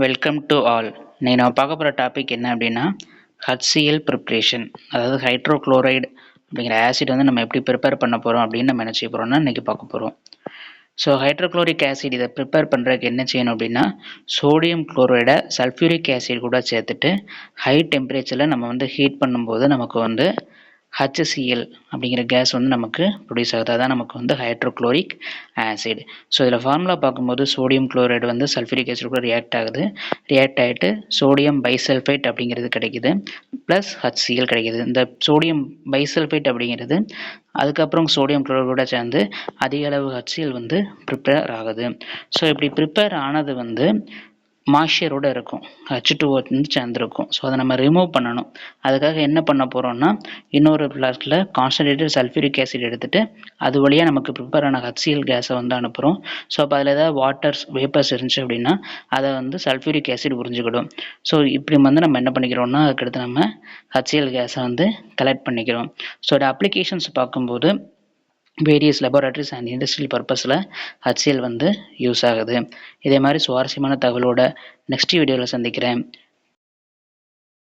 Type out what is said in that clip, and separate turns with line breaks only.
Welcome to all. இன்னைக்கு நம்ம பார்க்க போகிற டாபிக் என்ன அப்படின்னா HCl ப்ரிப்ரேஷன். அதாவது ஹைட்ரோக்ளோரைடு அப்படிங்கிற ஆசிட் வந்து நம்ம எப்படி ப்ரிப்பேர் பண்ண போகிறோம் அப்படின்னு நம்ம என்ன செய்ய போகிறோம்னா இன்றைக்கி பார்க்க போகிறோம். ஸோ ஹைட்ரோக்ளோரிக் ஆசிட் இதை ப்ரிப்பேர் பண்ணுறதுக்கு என்ன செய்யணும் அப்படின்னா சோடியம் குளோரைடை சல்ஃபியூரிக் ஆசிட் கூட சேர்த்துட்டு ஹை டெம்பரேச்சரில் நம்ம வந்து ஹீட் பண்ணும்போது நமக்கு வந்து HCl அப்படிங்கிற கேஸ் வந்து நமக்கு ப்ரொடியூஸ் ஆகுது. அதான் நமக்கு வந்து ஹைட்ரோக்ளோரிக் ஆசிட். ஸோ இதில் ஃபார்முலா பார்க்கும்போது சோடியம் குளோரைடு வந்து சல்ஃபூரிக் ஆசிட் கூட ரியாக்ட் ஆகுது. ரியாக்ட் ஆகிட்டு சோடியம் பைசல்ஃபேட் அப்படிங்கிறது கிடைக்குது, ப்ளஸ் HCl கிடைக்குது. இந்த சோடியம் பைசல்ஃபேட் அப்படிங்கிறது அதுக்கப்புறம் சோடியம் குளோரைடு கூட சேர்ந்து அதிக அளவு HCl வந்து ப்ரிப்பேர் ஆகுது. ஸோ இப்படி ப்ரிப்பேர் ஆனது வந்து மாய்ஸ்சரோடு இருக்கும், H2O வந்து சேர்ந்துருக்கும். ஸோ அதை நம்ம ரிமூவ் பண்ணணும். அதுக்காக என்ன பண்ண போகிறோம்னா இன்னொரு ஃப்ளாஸ்கில் கான்சன்ட்ரேட்டட் சல்ஃபியூரிக் ஆசிட் எடுத்துகிட்டு அது வழியாக நமக்கு ப்ரிப்பேர் ஆன HCl கேஸை வந்து அனுப்புகிறோம். ஸோ அப்போ அதில் ஏதாவது வாட்டர்ஸ் வேப்பர்ஸ் இருந்துச்சு அப்படின்னா அதை வந்து சல்ஃபியூரிக் ஆசிட் உறிஞ்சிக்கிடும். ஸோ இப்படி வந்து நம்ம என்ன பண்ணிக்கிறோம்னா அதுக்கடுத்து நம்ம HCl கேஸை வந்து கலெக்ட் பண்ணிக்கிறோம். ஸோ இந்த அப்ளிகேஷன்ஸ் பார்க்கும்போது வேரியஸ் லெபார்டரிஸ் அண்ட் இண்டஸ்ட்ரியல் பர்பஸில் HCl வந்து யூஸ் ஆகுது. இதே மாதிரி சுவாரஸ்யமான தகவலோட நெக்ஸ்ட் வீடியோவில் சந்திக்கிறேன்.